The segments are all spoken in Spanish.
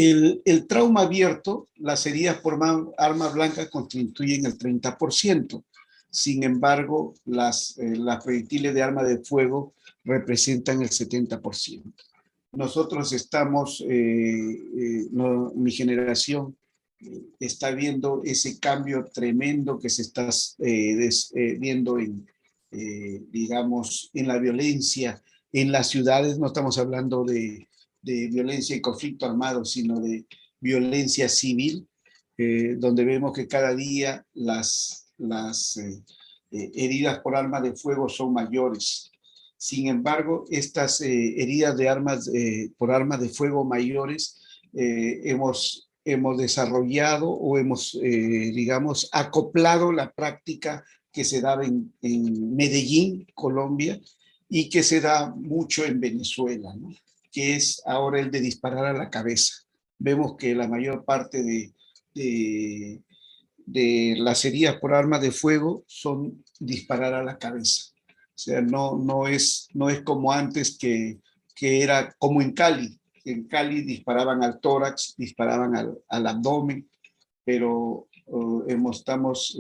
El trauma abierto, las heridas por arma blanca constituyen el 30%. Sin embargo, las proyectiles de arma de fuego representan el 70%. Nosotros estamos, mi generación está viendo ese cambio tremendo que se está viendo digamos, en la violencia en las ciudades. No estamos hablando de violencia y conflicto armado, sino de violencia civil, donde vemos que cada día las heridas por arma de fuego son mayores. Sin embargo, estas heridas de armas por armas de fuego mayores hemos desarrollado o hemos, digamos, acoplado la práctica que se daba en Medellín, Colombia, y que se da mucho en Venezuela, ¿no? Que es ahora el de disparar a la cabeza. Vemos que la mayor parte de las heridas por arma de fuego son disparar a la cabeza. O sea, no es como antes que era como en Cali. En Cali disparaban al tórax, disparaban al abdomen, pero estamos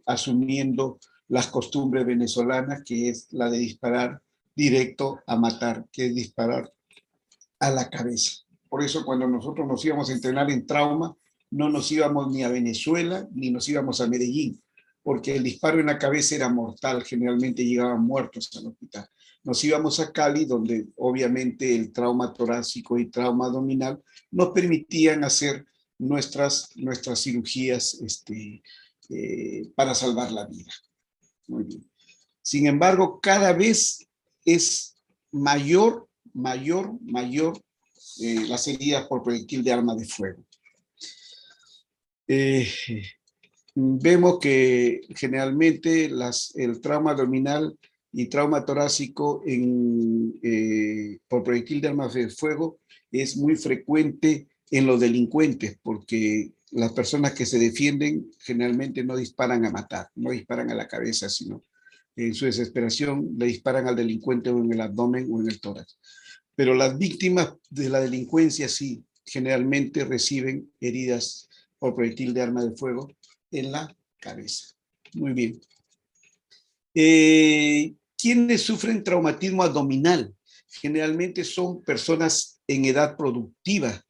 asumiendo las costumbres venezolanas, que es la de disparar directo a matar, que es disparar a la cabeza. Por eso cuando nosotros nos íbamos a entrenar en trauma, no nos íbamos ni a Venezuela ni nos íbamos a Medellín, porque el disparo en la cabeza era mortal, generalmente llegaban muertos al hospital. Nos íbamos a Cali, donde obviamente el trauma torácico y trauma abdominal nos permitían hacer nuestras cirugías para salvar la vida. Muy bien. Sin embargo, cada vez es mayor las heridas por proyectil de arma de fuego. Vemos que generalmente el trauma abdominal y trauma torácico por proyectil de arma de fuego es muy frecuente en los delincuentes, porque las personas que se defienden generalmente no disparan a matar, no disparan a la cabeza, sino en su desesperación le disparan al delincuente o en el abdomen o en el tórax. Pero las víctimas de la delincuencia sí, generalmente reciben heridas por proyectil de arma de fuego en la cabeza. Muy bien. ¿Quiénes sufren traumatismo abdominal? Generalmente son personas en edad productiva,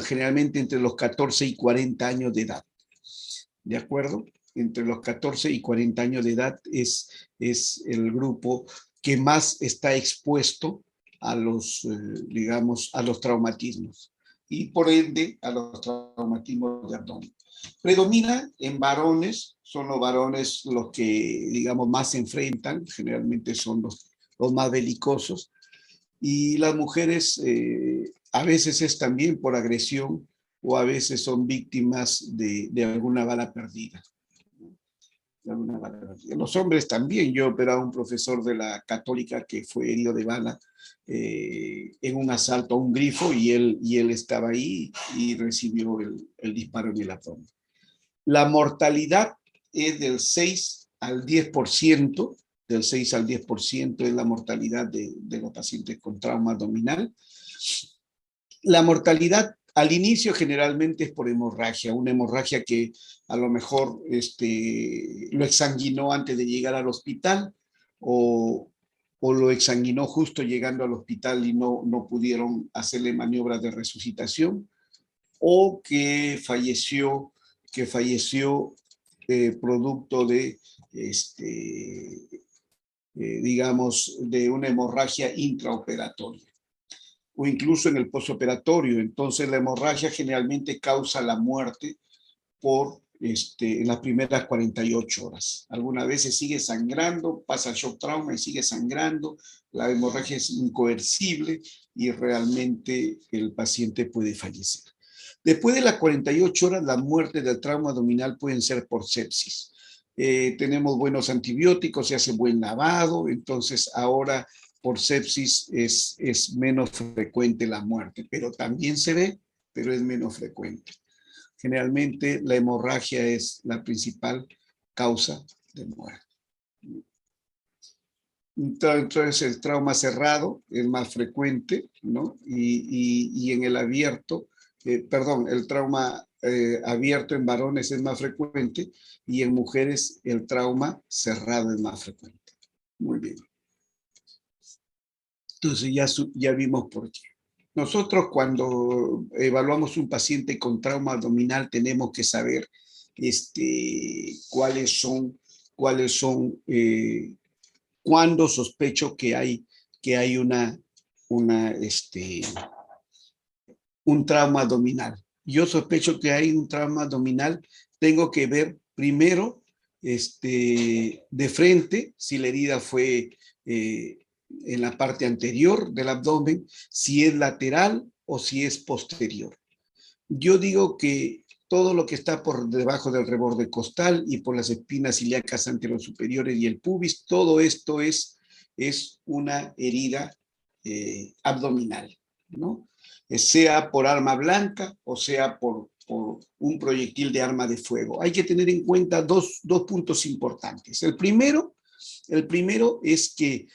generalmente entre los 14 y 40 años de edad. ¿De acuerdo? Entre los 14 y 40 años de edad es el grupo que más está expuesto a los, digamos, a los traumatismos y por ende a los traumatismos de abdomen. Predomina en varones, son los varones los que, digamos, más se enfrentan, generalmente son los más belicosos, y las mujeres a veces es también por agresión o a veces son víctimas de alguna bala perdida. Los hombres también. Yo operaba a un profesor de la Católica que fue herido de bala en un asalto a un grifo y él estaba ahí y recibió el disparo en el abdomen. La mortalidad es del 6 al 10%, del 6 al 10% es la mortalidad de los pacientes con trauma abdominal. La mortalidad al inicio generalmente es por hemorragia, una hemorragia que a lo mejor lo exsanguinó antes de llegar al hospital o lo exsanguinó justo llegando al hospital y no pudieron hacerle maniobras de resucitación, o que falleció producto de, digamos, de una hemorragia intraoperatoria o incluso en el postoperatorio. Entonces la hemorragia generalmente causa la muerte en las primeras 48 horas. Algunas veces sigue sangrando, pasa el shock trauma y sigue sangrando, la hemorragia es incoercible y realmente el paciente puede fallecer. Después de las 48 horas, la muerte del trauma abdominal pueden ser por sepsis. Tenemos buenos antibióticos, se hace buen lavado, entonces ahora por sepsis es menos frecuente la muerte, pero también se ve, pero es menos frecuente. Generalmente la hemorragia es la principal causa de muerte. Entonces el trauma cerrado es más frecuente, ¿no? Y en el abierto, perdón, el trauma abierto en varones es más frecuente y en mujeres el trauma cerrado es más frecuente. Muy bien. Entonces ya vimos por qué. Nosotros cuando evaluamos un paciente con trauma abdominal tenemos que saber cuáles son cuando sospecho que hay un trauma abdominal. Yo sospecho que hay un trauma abdominal, tengo que ver primero de frente si la herida fue en la parte anterior del abdomen, si es lateral o si es posterior. Yo digo que todo lo que está por debajo del reborde costal y por las espinas ilíacas anterosuperiores y el pubis, todo esto es una herida abdominal, ¿no? Sea por arma blanca o sea por un proyectil de arma de fuego. Hay que tener en cuenta dos puntos importantes. El primero es que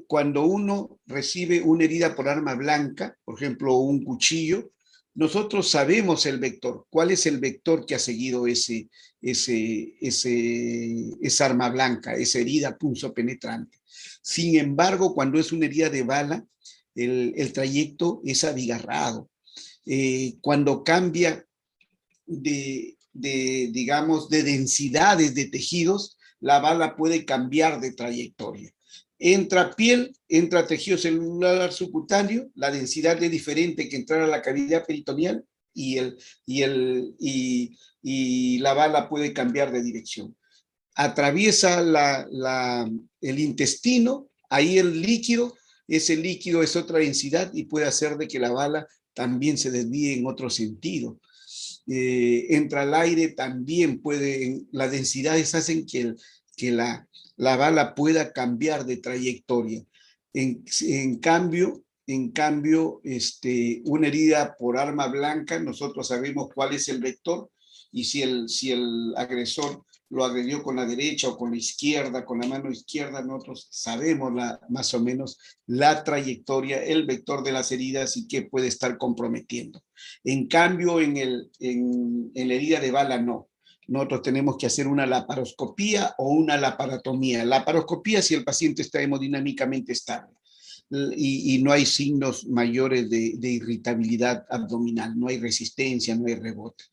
cuando uno recibe una herida por arma blanca, por ejemplo, un cuchillo, nosotros sabemos el vector. ¿Cuál es el vector que ha seguido esa arma blanca, esa herida punzopenetrante? Sin embargo, cuando es una herida de bala, el trayecto es abigarrado. Cuando cambia digamos, de densidades de tejidos, la bala puede cambiar de trayectoria. Entra piel, entra tejido celular subcutáneo, la densidad es diferente que entrar a la cavidad peritoneal y la bala puede cambiar de dirección. Atraviesa el intestino, ahí ese líquido es otra densidad y puede hacer de que la bala también se desvíe en otro sentido. Entra al aire, también las densidades hacen que la bala pueda cambiar de trayectoria. En cambio, una herida por arma blanca, nosotros sabemos cuál es el vector y si el agresor lo agredió con la derecha o con la izquierda, con la mano izquierda, nosotros sabemos más o menos la trayectoria, el vector de las heridas y qué puede estar comprometiendo. En cambio, en la herida de bala no. Nosotros tenemos que hacer una laparoscopía o una laparotomía. Laparoscopía si el paciente está hemodinámicamente estable y no hay signos mayores de irritabilidad abdominal, no hay resistencia, no hay rebote.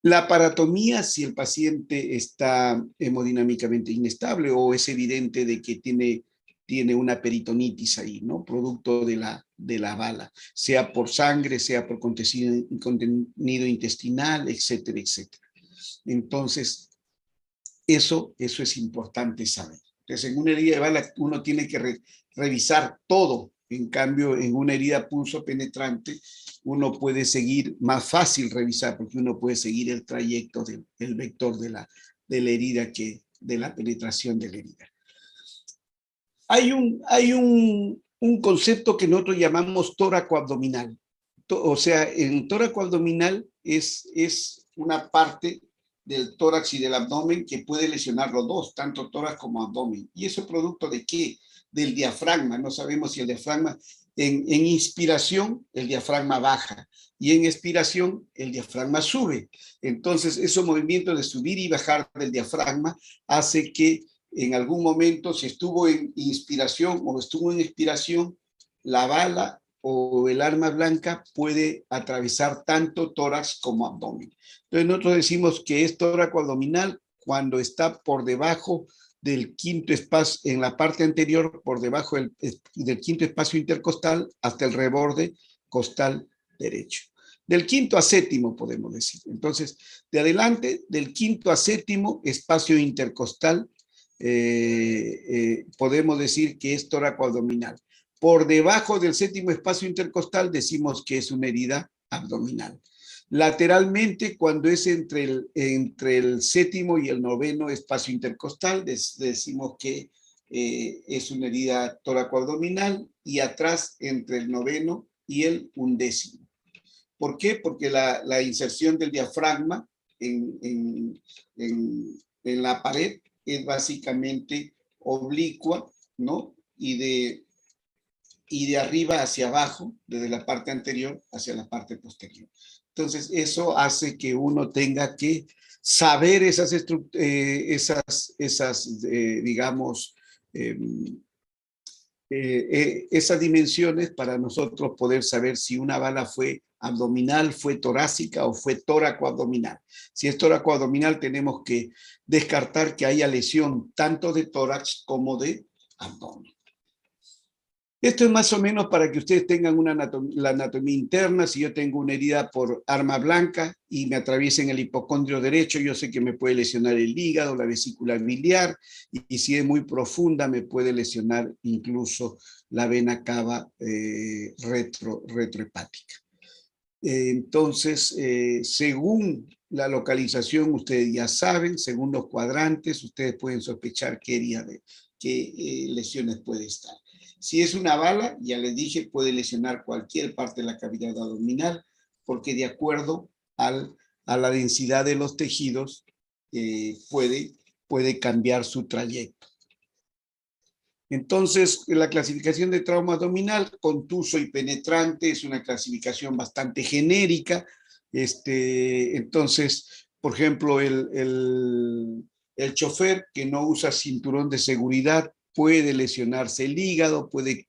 La paratomía, si el paciente está hemodinámicamente inestable o es evidente de que tiene una peritonitis ahí, ¿no? Producto de la bala, sea por sangre, sea por contenido intestinal, etcétera, etcétera. Entonces, eso es importante saber. Entonces, en una herida de bala uno tiene que revisar todo. En cambio, en una herida punzo penetrante, uno puede seguir, más fácil revisar, porque uno puede seguir el trayecto del vector de la herida de la penetración de la herida. Hay un concepto que nosotros llamamos tóraco abdominal. O sea, en tóraco abdominal es una parte del tórax y del abdomen que puede lesionar los dos, tanto tórax como abdomen. ¿Y eso es producto de qué? Del diafragma. No sabemos si el diafragma, en inspiración, el diafragma baja y en expiración, el diafragma sube. Entonces, esos movimientos de subir y bajar del diafragma hace que en algún momento, si estuvo en inspiración o estuvo en expiración, la bala o el arma blanca puede atravesar tanto tórax como abdomen. Entonces nosotros decimos que es tóraco abdominal cuando está por debajo del quinto espacio, en la parte anterior, por debajo del quinto espacio intercostal hasta el reborde costal derecho. Del quinto a séptimo, podemos decir. Entonces, de adelante, del quinto a séptimo, espacio intercostal, podemos decir que es tóraco abdominal. Por debajo del séptimo espacio intercostal decimos que es una herida abdominal. Lateralmente, cuando es entre el séptimo y el noveno espacio intercostal, decimos que es una herida tóraco-abdominal, y atrás entre el noveno y el undécimo. ¿Por qué? Porque la inserción del diafragma en la pared es básicamente oblicua ¿no? Y de arriba hacia abajo, desde la parte anterior hacia la parte posterior. Entonces, eso hace que uno tenga que saber digamos, eh, esas dimensiones para nosotros poder saber si una bala fue abdominal, fue torácica o fue tóraco-abdominal. Si es tóraco-abdominal, tenemos que descartar que haya lesión tanto de tórax como de abdomen. Esto es más o menos para que ustedes tengan la anatomía interna. Si yo tengo una herida por arma blanca y me atraviesen el hipocondrio derecho, yo sé que me puede lesionar el hígado, la vesícula biliar, y si es muy profunda me puede lesionar incluso la vena cava retrohepática. Entonces, según la localización, ustedes ya saben, según los cuadrantes, ustedes pueden sospechar qué lesiones puede estar. Si es una bala, ya les dije, puede lesionar cualquier parte de la cavidad abdominal, porque de acuerdo a la densidad de los tejidos, puede cambiar su trayecto. Entonces, la clasificación de trauma abdominal, contuso y penetrante, es una clasificación bastante genérica. Entonces, por ejemplo, el chofer que no usa cinturón de seguridad puede lesionarse el hígado, puede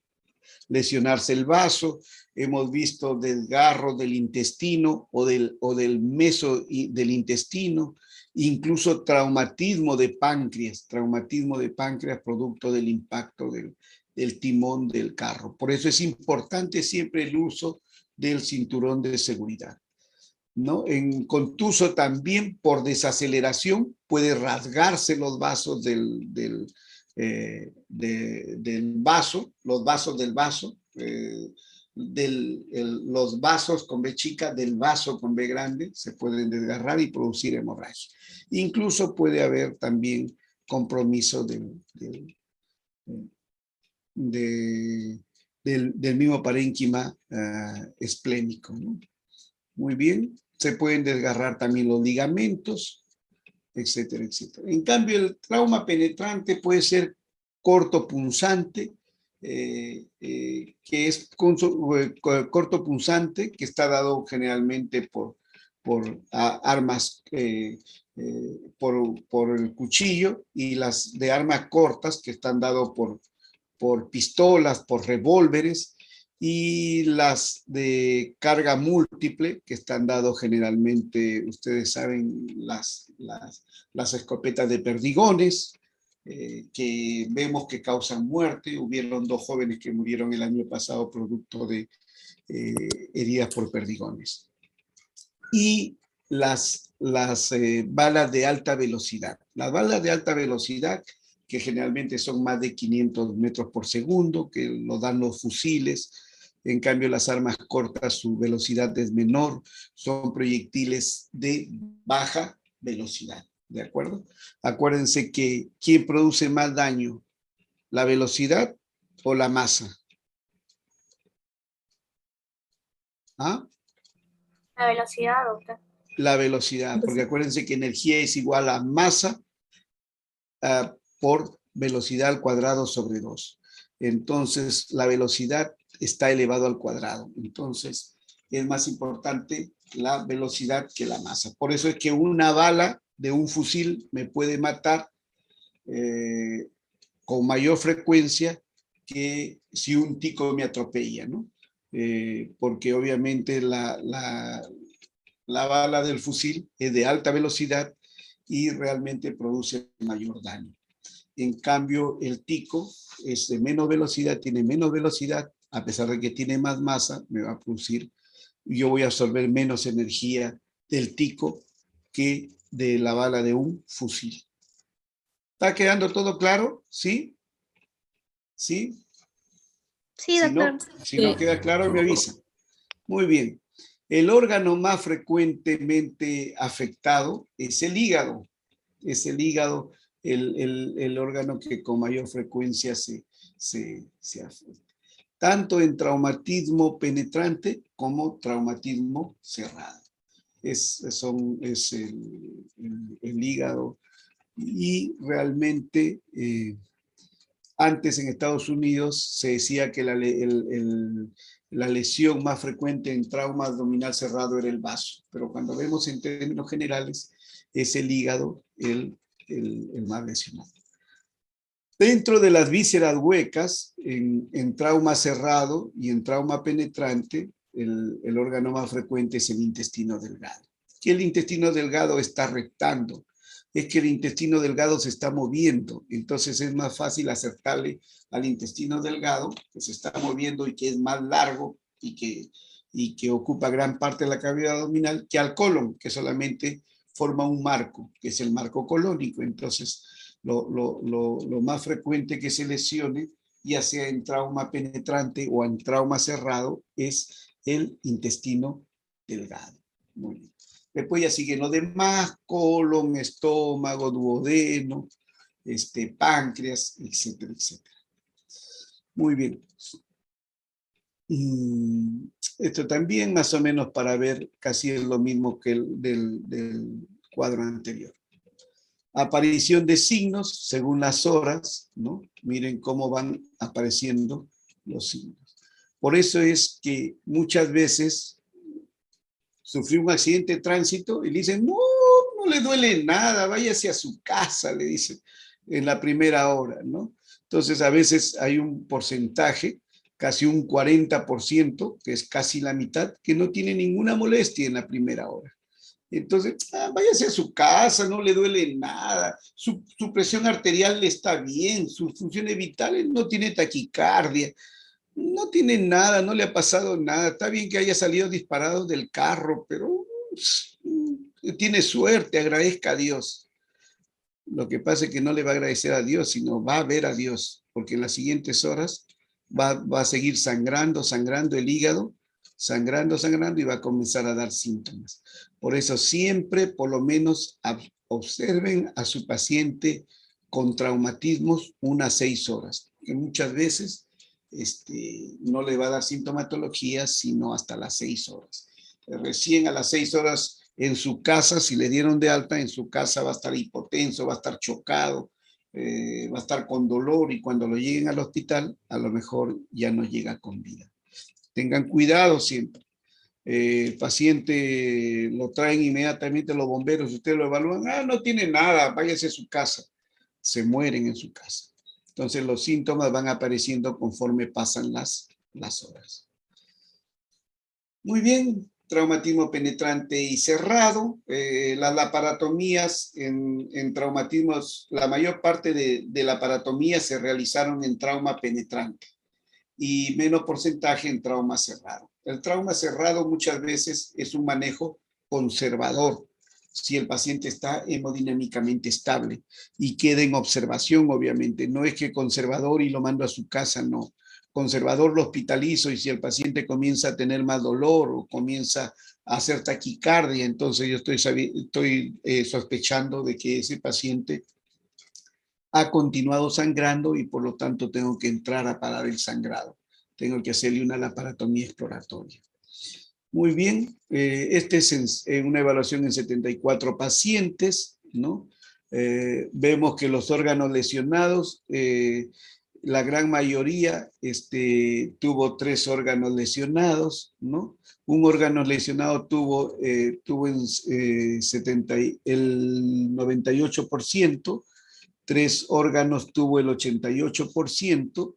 lesionarse el vaso. Hemos visto desgarro del intestino o del meso del intestino, incluso traumatismo de páncreas producto del impacto del timón del carro. Por eso es importante siempre el uso del cinturón de seguridad, ¿no? En contuso también por desaceleración puede rasgarse los vasos del vaso, los vasos del vaso, los vasos con B chica del vaso con B grande se pueden desgarrar y producir hemorragia. Incluso puede haber también compromiso del mismo parénquima esplénico, ¿no? Muy bien, se pueden desgarrar también los ligamentos, etcétera, etcétera. En cambio, el trauma penetrante puede ser cortopunzante, que es cortopunzante, que está dado generalmente por armas, por el cuchillo, y las de armas cortas, que están dados por pistolas, por revólveres, y las de carga múltiple, que están dados generalmente, ustedes saben, las escopetas de perdigones, que vemos que causan muerte. Hubieron 2 jóvenes que murieron el año pasado producto de heridas por perdigones. Y las balas de alta velocidad. Las balas de alta velocidad, que generalmente son más de 500 metros por segundo, que lo dan los fusiles. En cambio, las armas cortas, su velocidad es menor, son proyectiles de baja velocidad, ¿de acuerdo? Acuérdense que ¿quién produce más daño? ¿La velocidad o la masa? ¿Ah? La velocidad, doctor. La velocidad, porque acuérdense que energía es igual a masa por velocidad al cuadrado sobre 2. Entonces, la velocidad está elevado al cuadrado. Entonces, es más importante la velocidad que la masa. Por eso es que una bala de un fusil me puede matar con mayor frecuencia que si un tico me atropella, ¿no? Porque obviamente la bala del fusil es de alta velocidad y realmente produce mayor daño. En cambio, el tico es de menos velocidad, tiene menos velocidad, a pesar de que tiene más masa, me va a producir, yo voy a absorber menos energía del tico que de la bala de un fusil. ¿Está quedando todo claro? ¿Sí? ¿Sí? Sí, doctor. Si no queda claro, me avisa. Muy bien. El órgano más frecuentemente afectado es el hígado. Es el hígado el órgano que con mayor frecuencia se afecta. Tanto en traumatismo penetrante como traumatismo cerrado. Es el hígado, y realmente Antes en Estados Unidos se decía que la lesión más frecuente en trauma abdominal cerrado era el vaso, pero cuando vemos en términos generales es el hígado el más lesionado. Dentro de las vísceras huecas, en trauma cerrado y en trauma penetrante, el órgano más frecuente es el intestino delgado. Que el intestino delgado está rectando, es que el intestino delgado se está moviendo, entonces es más fácil acertarle al intestino delgado, que se está moviendo y que es más largo y que ocupa gran parte de la cavidad abdominal, que al colon, que solamente forma un marco, que es el marco colónico. Entonces, lo más frecuente que se lesione, ya sea en trauma penetrante o en trauma cerrado, es el intestino delgado. Muy bien. Después ya siguen los demás: colon, estómago, duodeno, páncreas, etcétera, etcétera. Muy bien. Esto también más o menos para ver casi es lo mismo que el del cuadro anterior. Aparición de signos según las horas, ¿no? Miren cómo van apareciendo los signos. Por eso es que muchas veces sufrió un accidente de tránsito y le dicen, no, no le duele nada, váyase a su casa, le dicen en la primera hora, ¿no? Entonces a veces hay un porcentaje, casi un 40%, que es casi la mitad, que no tiene ninguna molestia en la primera hora. Entonces, váyase a su casa, no le duele nada, su presión arterial está bien, sus funciones vitales, no tiene taquicardia, no tiene nada, no le ha pasado nada. Está bien que haya salido disparado del carro, pero tiene suerte, agradezca a Dios. Lo que pasa es que no le va a agradecer a Dios, sino va a ver a Dios, porque en las siguientes horas va a seguir sangrando el hígado, sangrando y va a comenzar a dar síntomas. Por eso siempre, por lo menos, observen a su paciente con traumatismos unas 6 horas, que muchas veces no le va a dar sintomatología sino hasta las 6 horas. Recién a las 6 horas en su casa, si le dieron de alta, en su casa va a estar hipotenso, va a estar chocado, va a estar con dolor, y cuando lo lleguen al hospital, a lo mejor ya no llega con vida. Tengan cuidado siempre. El paciente lo traen inmediatamente los bomberos, ustedes lo evalúan, no tiene nada, váyase a su casa. Se mueren en su casa. Entonces los síntomas van apareciendo conforme pasan las horas. Muy bien, traumatismo penetrante y cerrado. Las laparotomías en traumatismos, la mayor parte de la laparotomía se realizaron en trauma penetrante y menos porcentaje en trauma cerrado. El trauma cerrado muchas veces es un manejo conservador, si el paciente está hemodinámicamente estable y queda en observación, obviamente. No es que conservador y lo mando a su casa, no. Conservador lo hospitalizo, y si el paciente comienza a tener más dolor o comienza a hacer taquicardia, entonces yo estoy sospechando de que ese paciente ha continuado sangrando y por lo tanto tengo que entrar a parar el sangrado. Tengo que hacerle una laparotomía exploratoria. Muy bien, este es una evaluación en 74 pacientes, ¿no? Vemos que los órganos lesionados, la gran mayoría tuvo 3 órganos lesionados, ¿no? Un órgano lesionado tuvo el 98%, 3 órganos tuvo el 88%,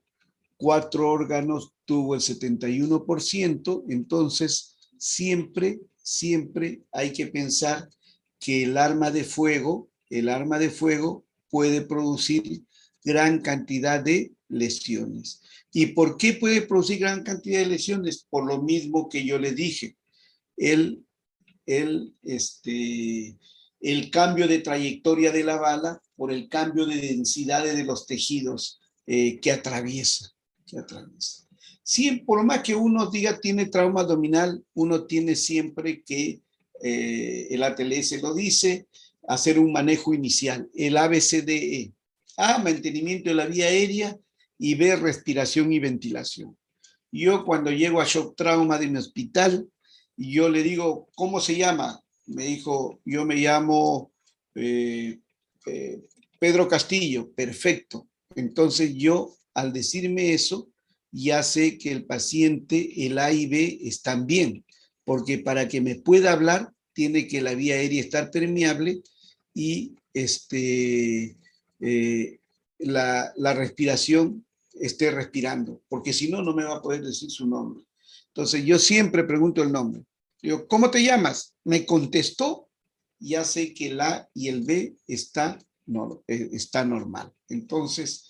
4 órganos tuvo el 71%, entonces siempre hay que pensar que el arma de fuego puede producir gran cantidad de lesiones. ¿Y por qué puede producir gran cantidad de lesiones? Por lo mismo que yo le dije, el cambio de trayectoria de la bala por el cambio de densidades de los tejidos que atraviesa. Por lo más que uno diga tiene trauma abdominal, uno tiene siempre que, el ATLS lo dice, hacer un manejo inicial, el ABCDE. A, mantenimiento de la vía aérea, y B, respiración y ventilación. Yo cuando llego a shock trauma de mi hospital, yo le digo, ¿cómo se llama? Me dijo, yo me llamo Pedro Castillo. Perfecto. Entonces yo al decirme eso, ya sé que el paciente, el A y B, están bien, porque para que me pueda hablar, tiene que la vía aérea estar permeable y la respiración esté respirando, porque si no, no me va a poder decir su nombre. Entonces, yo siempre pregunto el nombre. Digo, ¿cómo te llamas? Me contestó, ya sé que el A y el B está normal. Entonces,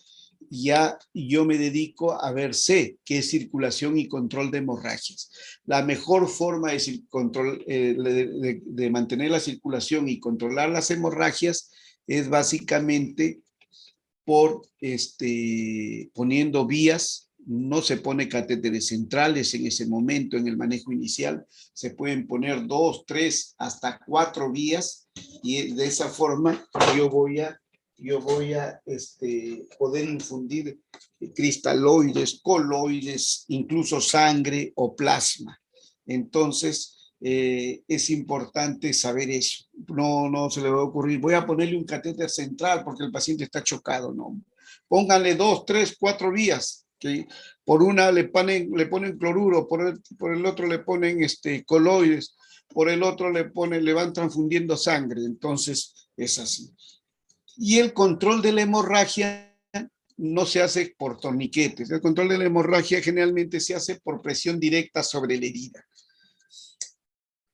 ya yo me dedico a ver C, que es circulación y control de hemorragias. La mejor forma de mantener la circulación y controlar las hemorragias es básicamente por poniendo vías. No se pone catéteres centrales en ese momento, en el manejo inicial. Se pueden poner 2, 3, hasta 4 vías y de esa forma yo voy a poder infundir cristaloides, coloides, incluso sangre o plasma. Entonces, es importante saber eso. No se le va a ocurrir, voy a ponerle un catéter central porque el paciente está chocado, no. Pónganle 2, 3, 4 vías, ¿sí? Por una le ponen cloruro, por el otro le ponen coloides, por el otro le van transfundiendo sangre. Entonces, es así. Y el control de la hemorragia no se hace por torniquetes. El control de la hemorragia generalmente se hace por presión directa sobre la herida.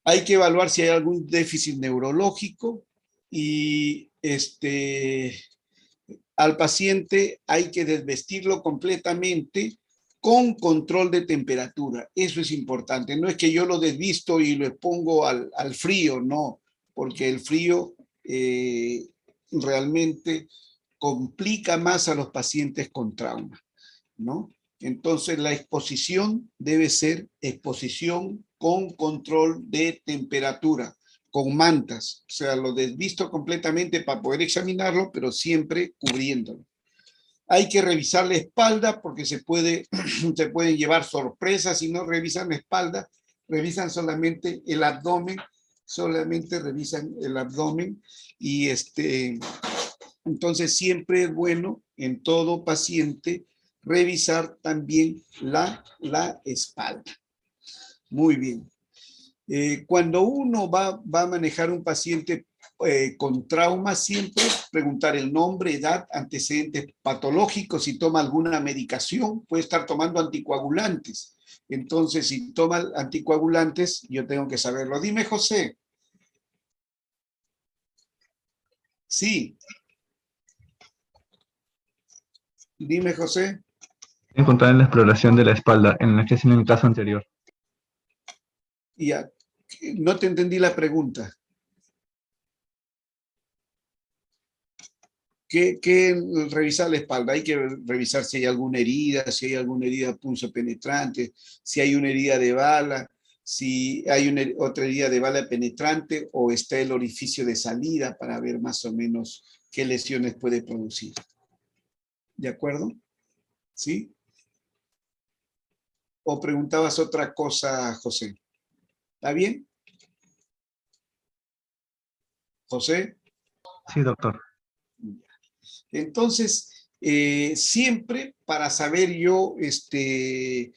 Hay que evaluar si hay algún déficit neurológico y al paciente hay que desvestirlo completamente con control de temperatura. Eso es importante. No es que yo lo desvisto y lo expongo al frío, no, porque el frío realmente complica más a los pacientes con trauma, ¿no? Entonces, la exposición debe ser exposición con control de temperatura, con mantas. O sea, lo desvisto completamente para poder examinarlo, pero siempre cubriéndolo. Hay que revisar la espalda porque se pueden llevar sorpresas si no revisan la espalda, revisan solamente el abdomen, y entonces siempre es bueno en todo paciente revisar también la espalda. Muy bien. Cuando uno va a manejar un paciente con trauma, siempre preguntar el nombre, edad, antecedentes patológicos, si toma alguna medicación, puede estar tomando anticoagulantes. Entonces, si toma anticoagulantes, yo tengo que saberlo. Dime, José. Sí. Dime, José. Encontrar en la exploración de la espalda, en la que en el caso anterior. Ya, no te entendí la pregunta. ¿Qué revisar la espalda? Hay que revisar si hay alguna herida punzopenetrante, si hay una herida de bala, si hay otra herida de bala penetrante o está el orificio de salida para ver más o menos qué lesiones puede producir. ¿De acuerdo? ¿Sí? ¿O preguntabas otra cosa, José? ¿Está bien? ¿José? Sí, doctor. Entonces, siempre para saber yo, hay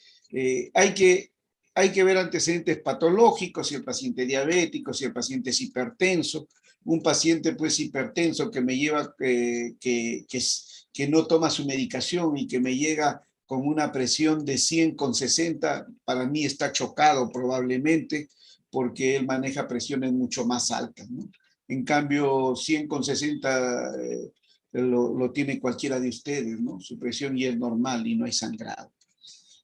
que ver antecedentes patológicos, si el paciente es diabético, si el paciente es hipertenso. Un paciente pues hipertenso que me lleva, que no toma su medicación y que me llega con una presión de 100/60, para mí está chocado probablemente porque él maneja presiones mucho más altas, ¿no? En cambio, 100/60 lo tiene cualquiera de ustedes, ¿no? Su presión ya es normal y no hay sangrado.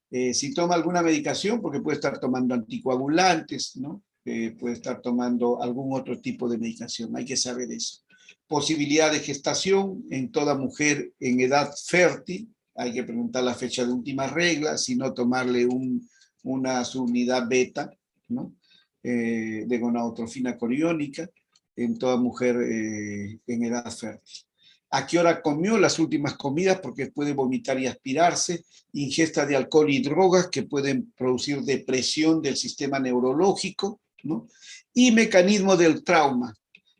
Si toma alguna medicación, porque puede estar tomando anticoagulantes, ¿no? Puede estar tomando algún otro tipo de medicación, hay que saber eso. Posibilidad de gestación en toda mujer en edad fértil, hay que preguntar la fecha de última regla, si no tomarle una subunidad beta, ¿no? De gonadotrofina coriónica en toda mujer en edad fértil. A qué hora comió las últimas comidas, porque puede vomitar y aspirarse, ingesta de alcohol y drogas que pueden producir depresión del sistema neurológico, ¿no? Y mecanismo del trauma,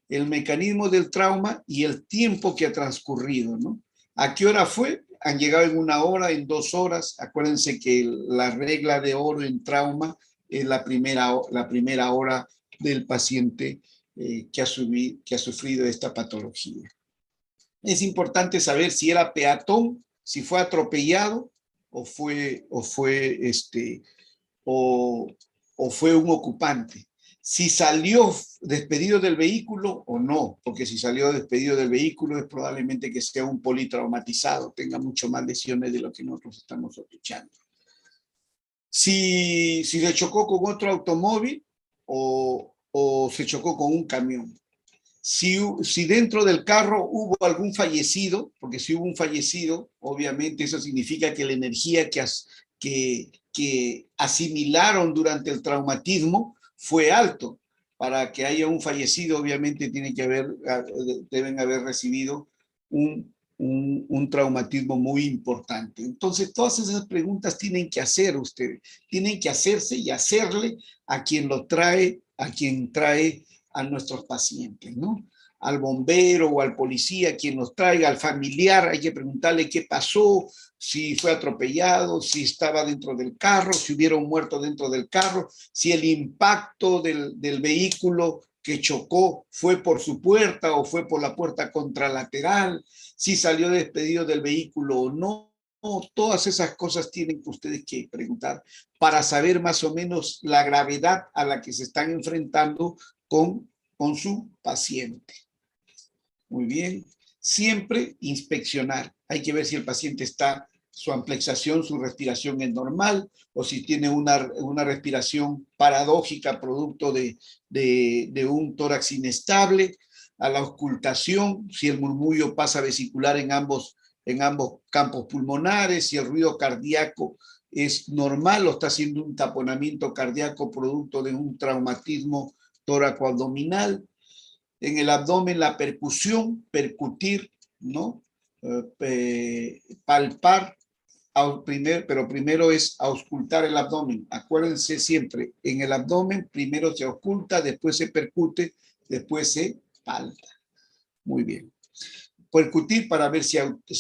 el mecanismo del trauma y el tiempo que ha transcurrido, ¿no? ¿A qué hora fue? han llegado en 1 hora, en 2 horas. Acuérdense que la regla de oro en trauma es la primera hora del paciente que ha sufrido esta patología. Es importante saber si era peatón, si fue atropellado o fue un ocupante. Si salió despedido del vehículo o no, porque si salió despedido del vehículo es probablemente que sea un politraumatizado, tenga mucho más lesiones de lo que nosotros estamos sospechando. Si se chocó con otro automóvil o se chocó con un camión. Si dentro del carro hubo algún fallecido, porque si hubo un fallecido, obviamente eso significa que la energía que asimilaron durante el traumatismo fue alto. Para que haya un fallecido, obviamente deben haber recibido un traumatismo muy importante. Entonces, todas esas preguntas tienen que hacer ustedes, tienen que hacerse y hacerle a quien trae a nuestros pacientes, ¿no? Al bombero o al policía, quien los traiga, al familiar, hay que preguntarle qué pasó, si fue atropellado, si estaba dentro del carro, si hubiera un muerto dentro del carro, si el impacto del vehículo que chocó fue por su puerta o fue por la puerta contralateral, si salió despedido del vehículo o no. Todas esas cosas tienen ustedes que preguntar para saber más o menos la gravedad a la que se están enfrentando con su paciente. Muy bien. Siempre inspeccionar. Hay que ver si el paciente su amplexación, su respiración es normal o si tiene una respiración paradójica producto de un tórax inestable. A la auscultación, si el murmullo pasa vesicular en ambos campos pulmonares, si el ruido cardíaco es normal o está haciendo un taponamiento cardíaco producto de un traumatismo tóraco-abdominal. En el abdomen, la percusión, percutir, ¿no? Palpar, pero primero es auscultar el abdomen. Acuérdense siempre, en el abdomen primero se ausculta, después se percute, después se palpa. Muy bien. Percutir para ver si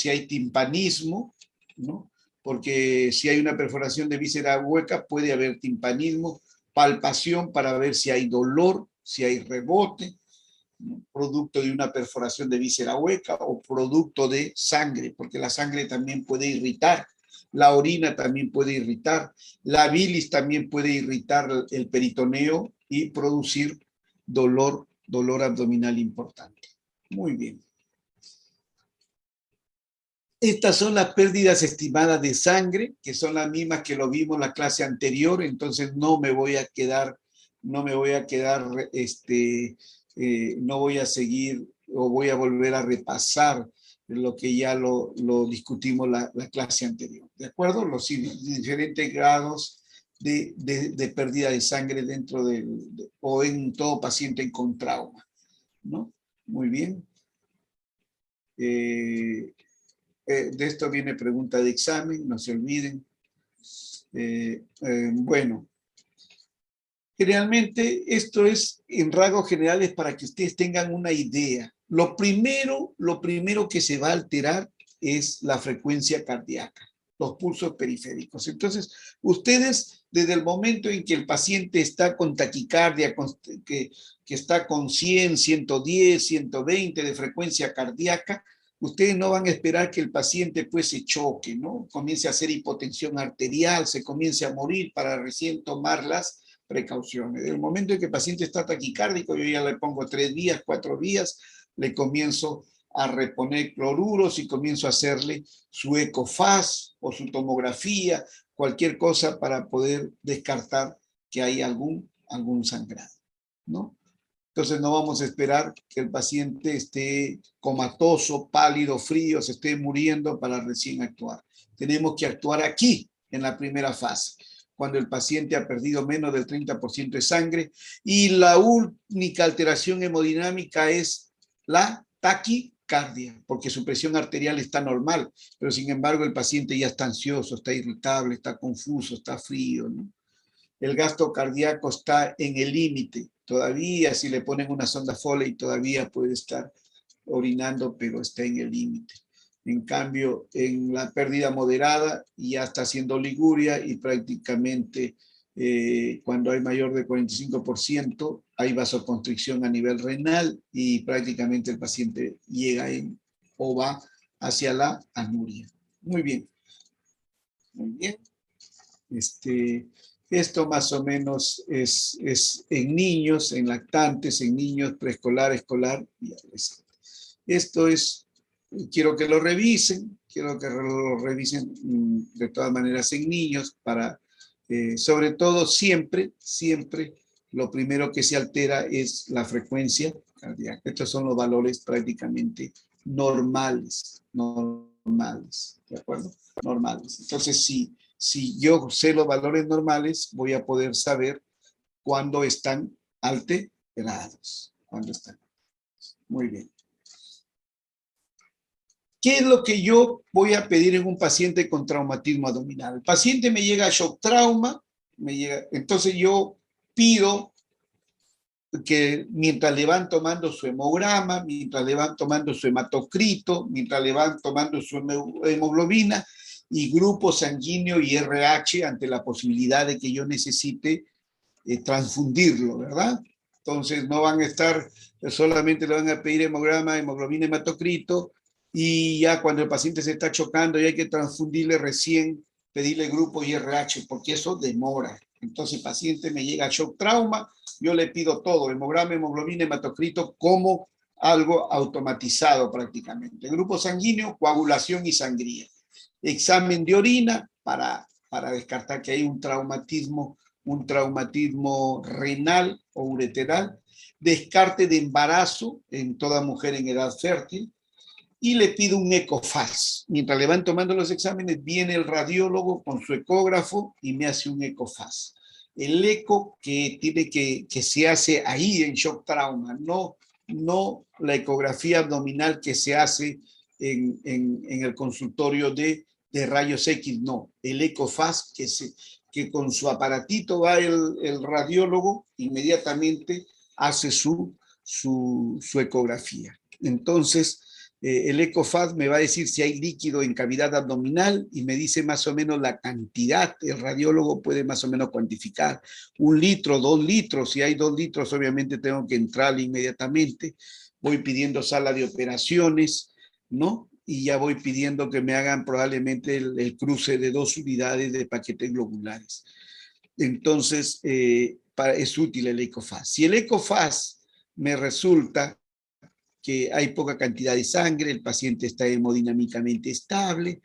hay timpanismo, ¿no? Porque si hay una perforación de víscera hueca puede haber timpanismo. Palpación para ver si hay dolor, si hay rebote, ¿no? Producto de una perforación de víscera hueca o producto de sangre, porque la sangre también puede irritar, la orina también puede irritar, la bilis también puede irritar el peritoneo y producir dolor abdominal importante. Muy bien. Estas son las pérdidas estimadas de sangre, que son las mismas que lo vimos en la clase anterior, entonces no voy a seguir o voy a volver a repasar lo que ya lo discutimos la clase anterior, ¿de acuerdo? Los diferentes grados de pérdida de sangre o en todo paciente con trauma, ¿no? Muy bien. De esto viene pregunta de examen, no se olviden. Bueno, generalmente esto es en rasgos generales para que ustedes tengan una idea. Lo primero que se va a alterar es la frecuencia cardíaca, los pulsos periféricos. Entonces, ustedes, desde el momento en que el paciente está con taquicardia, que está con 100, 110, 120 de frecuencia cardíaca, ustedes no van a esperar que el paciente pues se choque, ¿no? Comience a hacer hipotensión arterial, se comience a morir para recién tomar las precauciones. Desde el momento en que el paciente está taquicárdico, yo ya le pongo 3 días, 4 días, le comienzo a reponer cloruros y comienzo a hacerle su ecofaz o su tomografía, cualquier cosa para poder descartar que hay algún sangrado, ¿no? Entonces no vamos a esperar que el paciente esté comatoso, pálido, frío, se esté muriendo para recién actuar. Tenemos que actuar aquí, en la primera fase, cuando el paciente ha perdido menos del 30% de sangre y la única alteración hemodinámica es la taquicardia, porque su presión arterial está normal, pero sin embargo el paciente ya está ansioso, está irritable, está confuso, está frío, ¿no? El gasto cardíaco está en el límite. Todavía si le ponen una sonda Foley todavía puede estar orinando, pero está en el límite. En cambio, en la pérdida moderada ya está haciendo oliguria y prácticamente cuando hay mayor de 45% hay vasoconstricción a nivel renal y prácticamente el paciente llega o va hacia la anuria. Muy bien. Muy bien. Esto más o menos es en niños, en lactantes, en niños preescolar, escolar y adolescente. Esto es, quiero que lo revisen de todas maneras en niños para, sobre todo siempre, lo primero que se altera es la frecuencia cardíaca. Estos son los valores prácticamente normales, ¿de acuerdo? Normales. Entonces, si yo sé los valores normales, voy a poder saber cuándo están alterados. Muy bien. ¿Qué es lo que yo voy a pedir en un paciente con traumatismo abdominal? El paciente me llega a shock trauma, entonces yo pido que mientras le van tomando su hemograma, mientras le van tomando su hematocrito, mientras le van tomando su hemoglobina y grupo sanguíneo y RH ante la posibilidad de que yo necesite transfundirlo, ¿verdad? Entonces no van a estar, solamente le van a pedir hemograma, hemoglobina, hematocrito, y ya cuando el paciente se está chocando y hay que transfundirle recién, pedirle grupo IRH, porque eso demora. Entonces el paciente me llega a shock trauma, yo le pido todo, hemograma, hemoglobina, hematocrito, como algo automatizado prácticamente. Grupo sanguíneo, coagulación y sangría. Examen de orina para descartar que hay un traumatismo renal o ureteral, descarte de embarazo en toda mujer en edad fértil, y le pido un ecofaz. Mientras le van tomando los exámenes, viene el radiólogo con su ecógrafo y me hace un ecofaz. El eco que se hace ahí en shock trauma, no la ecografía abdominal que se hace en el consultorio de rayos X, no. El ecofaz que con su aparatito va el radiólogo, inmediatamente hace su ecografía. Entonces, el ecofaz me va a decir si hay líquido en cavidad abdominal y me dice más o menos la cantidad. El radiólogo puede más o menos cuantificar 1 litro, 2 litros. Si hay 2 litros, obviamente tengo que entrar inmediatamente. Voy pidiendo sala de operaciones, ¿no? Y ya voy pidiendo que me hagan probablemente el cruce de 2 unidades de paquetes globulares. Entonces, es útil el ecofaz. Si el ecofaz me resulta que hay poca cantidad de sangre, el paciente está hemodinámicamente estable,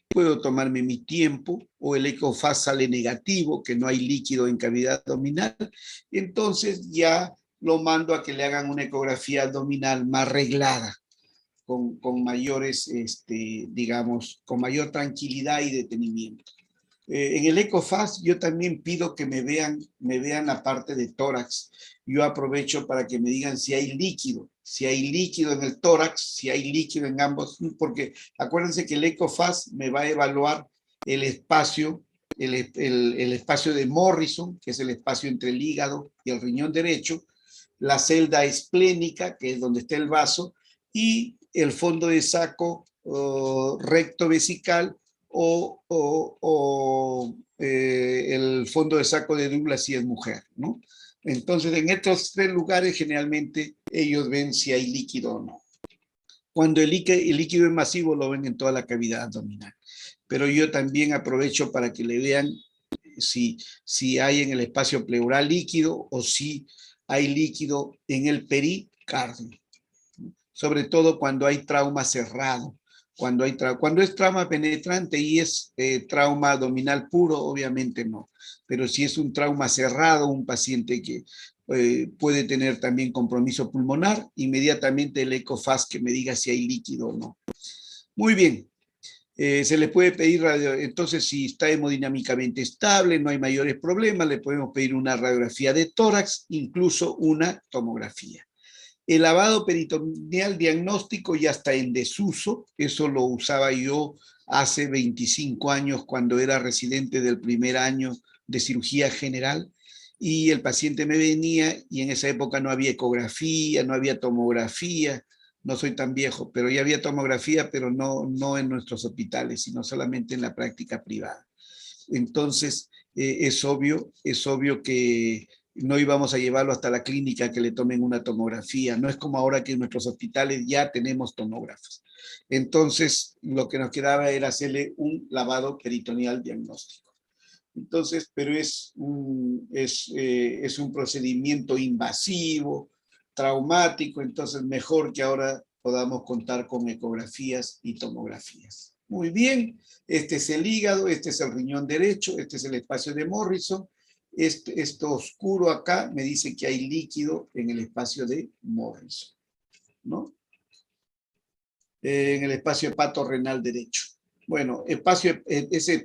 puedo tomarme mi tiempo, o el ecofaz sale negativo, que no hay líquido en cavidad abdominal, entonces ya lo mando a que le hagan una ecografía abdominal más reglada, con mayores, digamos, con mayor tranquilidad y detenimiento. En el ecofaz yo también pido que me vean la parte de tórax. Yo aprovecho para que me digan si hay líquido en el tórax, si hay líquido en ambos, porque acuérdense que el ecofaz me va a evaluar el espacio, el espacio de Morrison, que es el espacio entre el hígado y el riñón derecho, la celda esplénica, que es donde está el vaso, y el fondo de saco recto vesical, el fondo de saco de Douglas si es mujer, ¿no? Entonces, en estos 3 lugares generalmente ellos ven si hay líquido o no. Cuando el líquido es masivo, lo ven en toda la cavidad abdominal. Pero yo también aprovecho para que le vean si hay en el espacio pleural líquido o si hay líquido en el pericardio. Sobre todo cuando hay trauma cerrado. Cuando es trauma penetrante y es trauma abdominal puro, obviamente no. Pero si es un trauma cerrado, un paciente que puede tener también compromiso pulmonar, inmediatamente el ecofaz que me diga si hay líquido o no. Muy bien. Se le puede pedir entonces si está hemodinámicamente estable, no hay mayores problemas, le podemos pedir una radiografía de tórax, incluso una tomografía. El lavado peritoneal diagnóstico ya está en desuso, eso lo usaba yo hace 25 años cuando era residente del primer año de cirugía general, y el paciente me venía y en esa época no había ecografía, no había tomografía, no soy tan viejo, pero ya había tomografía, pero no en nuestros hospitales, sino solamente en la práctica privada. Entonces, es obvio que no íbamos a llevarlo hasta la clínica que le tomen una tomografía. No es como ahora que en nuestros hospitales ya tenemos tomógrafos. Entonces, lo que nos quedaba era hacerle un lavado peritoneal diagnóstico. Entonces, pero es un procedimiento invasivo, traumático, entonces mejor que ahora podamos contar con ecografías y tomografías. Muy bien, este es el hígado, este es el riñón derecho, este es el espacio de Morrison. Esto oscuro acá me dice que hay líquido en el espacio de Morrison, ¿no? En el espacio hepatorrenal derecho. Bueno, ese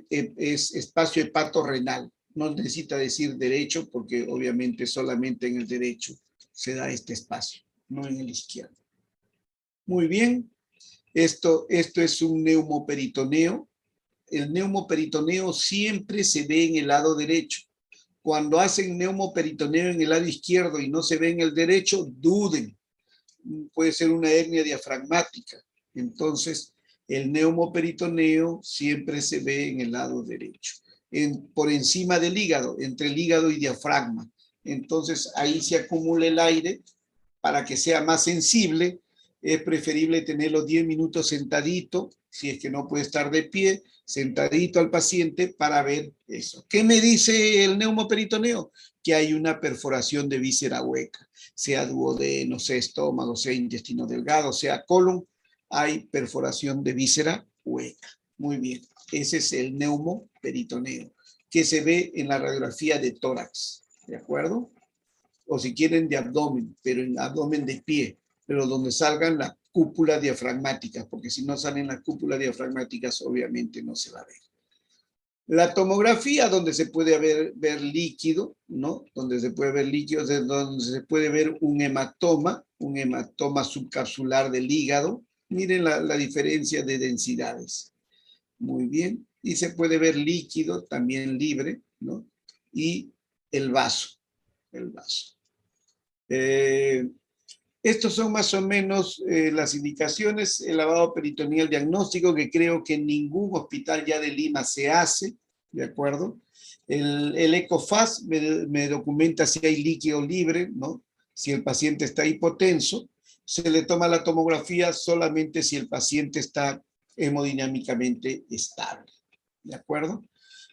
es espacio hepatorrenal. No necesita decir derecho porque obviamente solamente en el derecho se da este espacio, no en el izquierdo. Muy bien. Esto es un neumoperitoneo. El neumoperitoneo siempre se ve en el lado derecho. Cuando hacen neumoperitoneo en el lado izquierdo y no se ve en el derecho, duden. Puede ser una hernia diafragmática. Entonces, el neumoperitoneo siempre se ve en el lado derecho, por encima del hígado, entre el hígado y diafragma. Entonces, ahí se acumula el aire para que sea más sensible. Es preferible tenerlo 10 minutos sentadito, si es que no puede estar de pie, sentadito al paciente para ver eso. ¿Qué me dice el neumoperitoneo? Que hay una perforación de víscera hueca, sea duodeno, sea estómago, sea intestino delgado, sea colon, hay perforación de víscera hueca. Muy bien, ese es el neumoperitoneo, que se ve en la radiografía de tórax, ¿de acuerdo? O si quieren de abdomen, pero en abdomen de pie, pero donde salgan las cúpulas diafragmáticas, porque si no salen las cúpulas diafragmáticas, obviamente no se va a ver. La tomografía, donde se puede ver líquido, ¿no? Donde se puede ver líquido, donde se puede ver un hematoma subcapsular del hígado. Miren la diferencia de densidades. Muy bien. Y se puede ver líquido también libre, ¿no? Y el vaso. Estos son más o menos las indicaciones. El lavado peritoneal diagnóstico, que creo que en ningún hospital ya de Lima se hace, ¿de acuerdo? El ECOFAS me documenta si hay líquido libre, ¿no? Si el paciente está hipotenso, se le toma la tomografía solamente si el paciente está hemodinámicamente estable, ¿de acuerdo?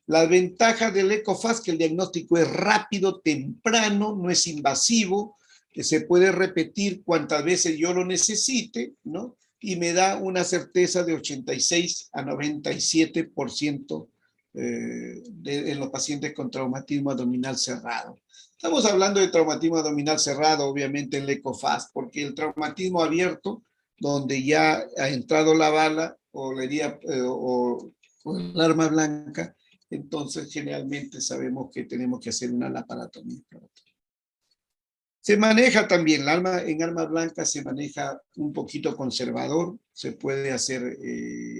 La ventaja del ECOFAS es que el diagnóstico es rápido, temprano, no es invasivo, que se puede repetir cuantas veces yo lo necesite, ¿no? Y me da una certeza de 86 a 97% en los pacientes con traumatismo abdominal cerrado. Estamos hablando de traumatismo abdominal cerrado, obviamente en el ECOFAS, porque el traumatismo abierto, donde ya ha entrado la bala o la herida o el arma blanca, entonces generalmente sabemos que tenemos que hacer una laparotomía. Se maneja también, en arma blanca se maneja un poquito conservador, se puede hacer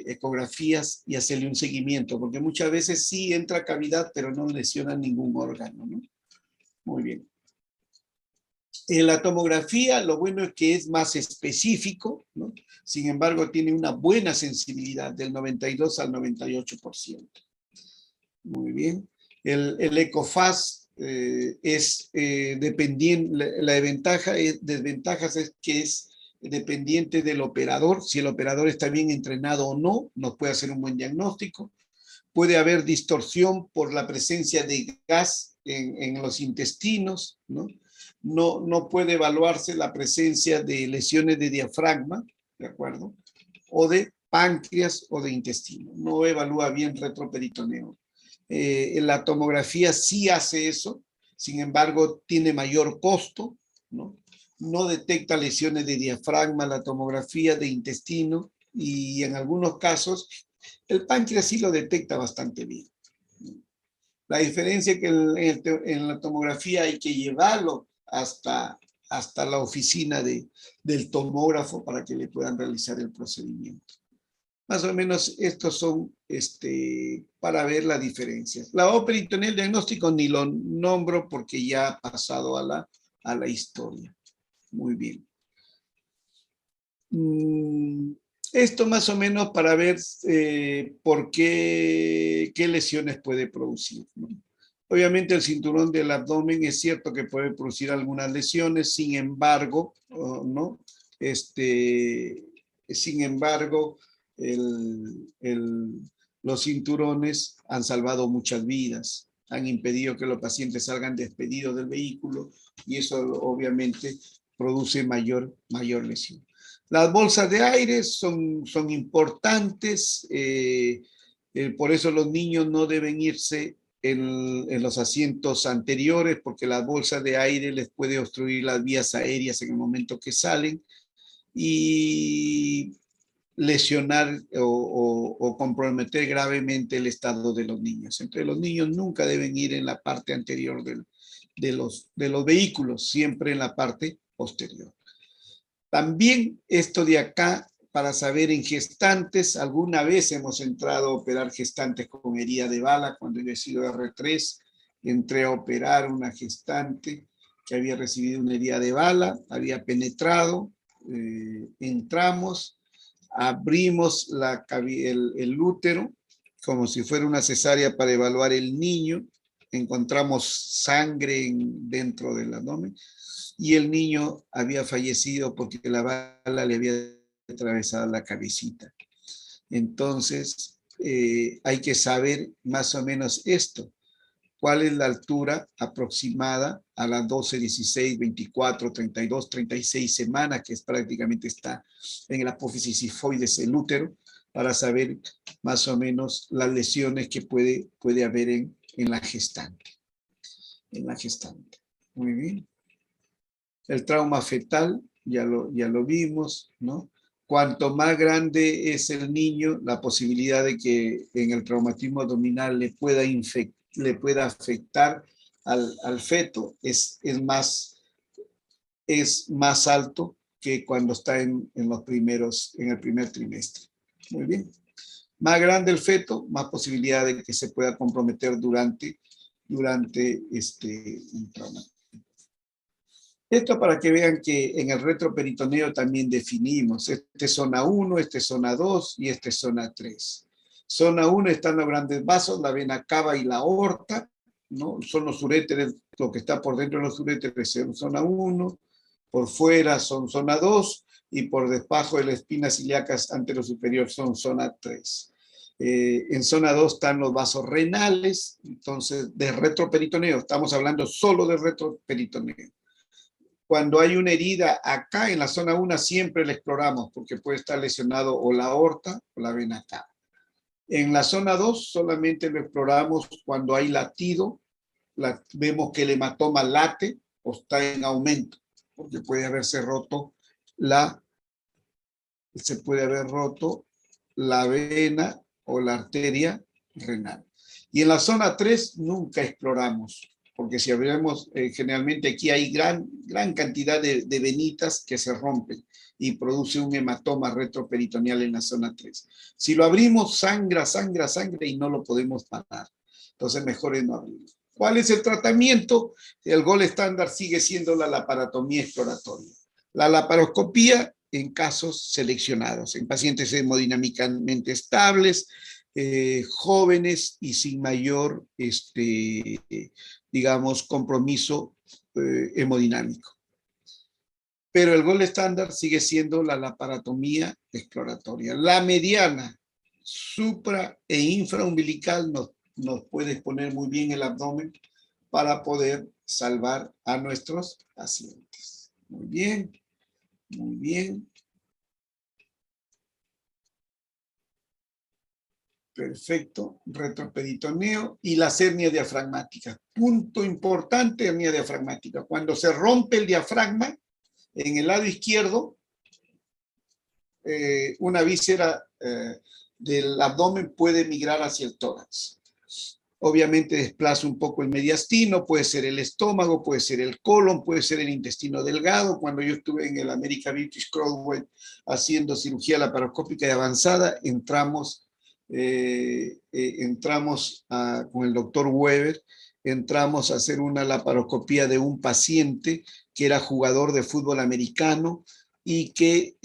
ecografías y hacerle un seguimiento, porque muchas veces sí entra cavidad, pero no lesiona ningún órgano, ¿no? Muy bien. En la tomografía, lo bueno es que es más específico, ¿no? Sin embargo, tiene una buena sensibilidad, del 92 al 98%. Muy bien. El ECOFAS es dependiente, desventajas es que es dependiente del operador. Si el operador está bien entrenado o no, nos puede hacer un buen diagnóstico. Puede haber distorsión por la presencia de gas en los intestinos, ¿no? No puede evaluarse la presencia de lesiones de diafragma, ¿de acuerdo? O de páncreas o de intestino. No evalúa bien retroperitoneo. La tomografía sí hace eso, sin embargo tiene mayor costo, ¿no? No detecta lesiones de diafragma, la tomografía de intestino, y en algunos casos el páncreas sí lo detecta bastante bien. La diferencia es que en la tomografía hay que llevarlo hasta la oficina del tomógrafo para que le puedan realizar el procedimiento. Más o menos estos son para ver las diferencias. La peritoneal diagnóstico ni lo nombro porque ya ha pasado a la historia. Muy bien. Mm, Esto más o menos para ver por qué lesiones puede producir, ¿no? Obviamente el cinturón del abdomen es cierto que puede producir algunas lesiones, sin embargo, ¿no? Sin embargo, los cinturones han salvado muchas vidas, han impedido que los pacientes salgan despedidos del vehículo y eso obviamente produce mayor lesión. Las bolsas de aire son importantes, por eso los niños no deben irse en los asientos anteriores porque las bolsas de aire les puede obstruir las vías aéreas en el momento que salen y lesionar o comprometer gravemente el estado de los niños. Entonces los niños nunca deben ir en la parte anterior de los vehículos, siempre en la parte posterior. También esto de acá, para saber en gestantes, alguna vez hemos entrado a operar gestantes con herida de bala, cuando yo he sido R3, entré a operar una gestante que había recibido una herida de bala, había penetrado, entramos, abrimos el útero, como si fuera una cesárea para evaluar el niño, encontramos sangre dentro del abdomen, y el niño había fallecido porque la bala le había atravesado la cabecita. Entonces, hay que saber más o menos esto. ¿Cuál es la altura aproximada a las 12, 16, 24, 32, 36 semanas, que es prácticamente está en la apófisis sifoides el útero, para saber más o menos las lesiones que puede haber en la gestante? En la gestante. Muy bien. El trauma fetal, ya lo vimos, ¿no? Cuanto más grande es el niño, la posibilidad de que en el traumatismo abdominal le pueda afectar al feto es más alto que cuando está en el primer trimestre. Muy bien. Más grande el feto, más posibilidad de que se pueda comprometer durante un trauma. Esto para que vean que en el retroperitoneo también definimos. Este es zona 1, este es zona 2 y este es zona 3. Zona 1 están los grandes vasos, la vena cava y la aorta, ¿no? Son los uréteres, lo que está por dentro de los uréteres es zona 1, por fuera son zona 2 y por debajo de la espina ciliaca anterosuperior son zona 3. En zona 2 están los vasos renales, entonces de retroperitoneo, estamos hablando solo de retroperitoneo. Cuando hay una herida acá en la zona 1 siempre la exploramos porque puede estar lesionado o la aorta o la vena cava. En la zona 2 solamente lo exploramos cuando hay latido, vemos que el hematoma late o está en aumento, porque puede haberse roto la vena o la arteria renal. Y en la zona 3 nunca exploramos, porque si abrimos, generalmente aquí hay gran cantidad de venitas que se rompen y produce un hematoma retroperitoneal en la zona 3. Si lo abrimos, sangra y no lo podemos parar. Entonces mejor es no abrirlo. ¿Cuál es el tratamiento? El gold estándar sigue siendo la laparotomía exploratoria. La laparoscopía en casos seleccionados, en pacientes hemodinámicamente estables, jóvenes y sin mayor, digamos, compromiso hemodinámico. Pero el gold estándar sigue siendo la laparotomía exploratoria. La mediana, supra e infraumbilical nos puede exponer muy bien el abdomen para poder salvar a nuestros pacientes. Muy bien, muy bien. Perfecto, retroperitoneo y las hernias diafragmáticas. Punto importante, hernia diafragmática. Cuando se rompe el diafragma, en el lado izquierdo, una víscera del abdomen puede migrar hacia el tórax. Obviamente desplaza un poco el mediastino, puede ser el estómago, puede ser el colon, puede ser el intestino delgado. Cuando yo estuve en el American British Crowdwell haciendo cirugía laparoscópica y avanzada, entramos con el doctor Weber, entramos a hacer una laparoscopía de un paciente que era jugador de fútbol americano, y que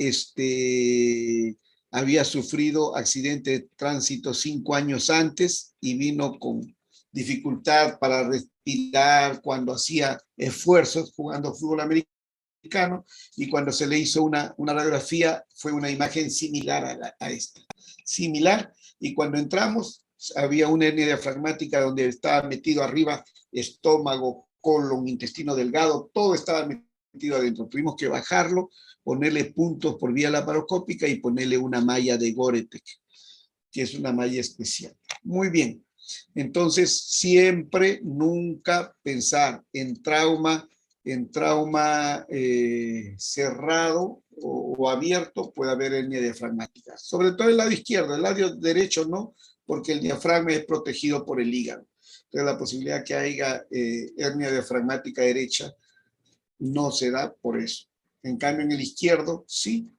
había sufrido accidente de tránsito 5 años antes y vino con dificultad para respirar cuando hacía esfuerzos jugando fútbol americano, y cuando se le hizo una radiografía fue una imagen similar a esta. Similar, y cuando entramos había una hernia diafragmática donde estaba metido arriba estómago, colon, intestino delgado, todo estaba metido adentro. Tuvimos que bajarlo, ponerle puntos por vía laparoscópica y ponerle una malla de Gore-Tex, que es una malla especial. Muy bien. Entonces, siempre, nunca pensar en trauma cerrado o abierto, puede haber hernia diafragmática. Sobre todo el lado izquierdo, el lado derecho no, porque el diafragma es protegido por el hígado. Entonces, la posibilidad que haya hernia diafragmática derecha no se da por eso. En cambio, en el izquierdo, sí,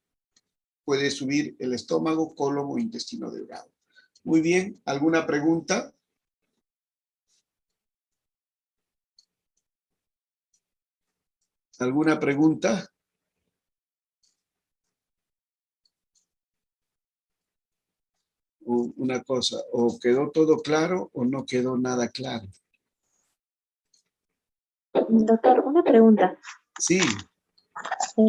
puede subir el estómago, colon o intestino delgado. Muy bien, ¿alguna pregunta? ¿Alguna pregunta? Una cosa, o quedó todo claro o no quedó nada claro. Doctor, una pregunta. Sí.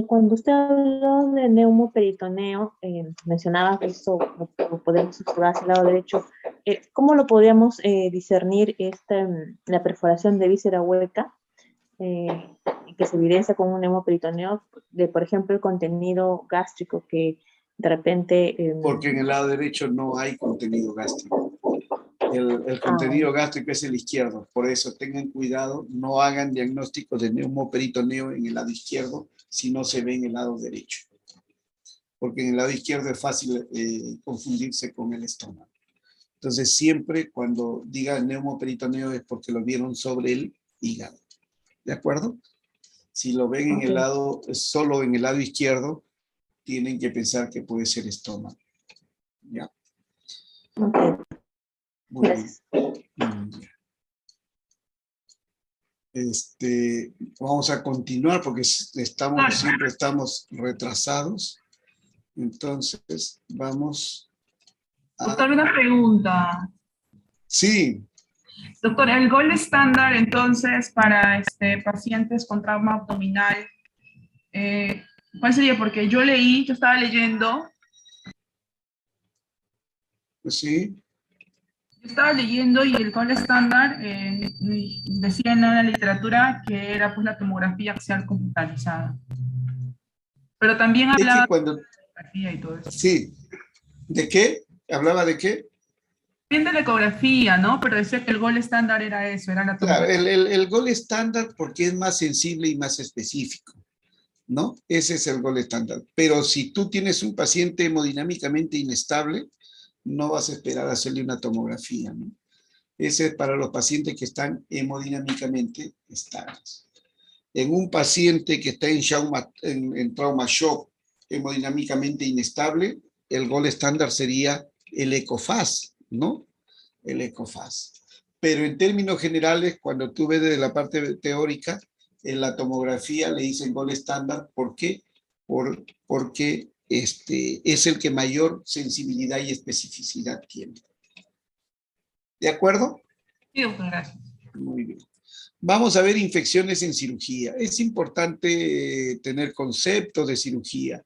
Cuando usted habló de neumoperitoneo, mencionaba que eso lo podemos observar hacia el lado derecho. ¿Cómo lo podríamos discernir la perforación de víscera hueca que se evidencia con un neumoperitoneo de, por ejemplo, el contenido gástrico que de repente... Porque en el lado derecho no hay contenido gástrico. El contenido gástrico es el izquierdo. Por eso tengan cuidado, no hagan diagnósticos de neumoperitoneo en el lado izquierdo si no se ve en el lado derecho. Porque en el lado izquierdo es fácil confundirse con el estómago. Entonces, siempre cuando digan neumoperitoneo es porque lo vieron sobre el hígado. ¿De acuerdo? Si lo ven en el lado, solo en el lado izquierdo, tienen que pensar que puede ser estómago. ¿Ya? Muy bien. Vamos a continuar porque siempre estamos retrasados. Entonces, vamos a... Doctor, una pregunta. Sí. Doctor, el gold estándar, entonces, para pacientes con trauma abdominal, ¿cuál sería? Porque yo estaba leyendo... Sí. Yo estaba leyendo y el gold estándar decía en la literatura que era pues la tomografía axial computarizada. Pero también hablaba de ecografía y todo eso. Sí. ¿De qué? ¿Hablaba de qué? También de la ecografía, ¿no? Pero decía que el gold estándar era eso, era la tomografía. Claro, el gold estándar porque es más sensible y más específico, ¿no? Ese es el gold estándar. Pero si tú tienes un paciente hemodinámicamente inestable, no vas a esperar a hacerle una tomografía, ¿no? Ese es para los pacientes que están hemodinámicamente estables. En un paciente que está en trauma shock hemodinámicamente inestable, el gold estándar sería el ECOFAS, ¿no? El ECOFAS. Pero en términos generales, cuando tú ves desde la parte teórica, en la tomografía le dicen gold estándar. ¿Por qué? Porque es el que mayor sensibilidad y especificidad tiene. ¿De acuerdo? Sí, doctor, gracias. Muy bien. Vamos a ver infecciones en cirugía. Es importante tener conceptos de cirugía.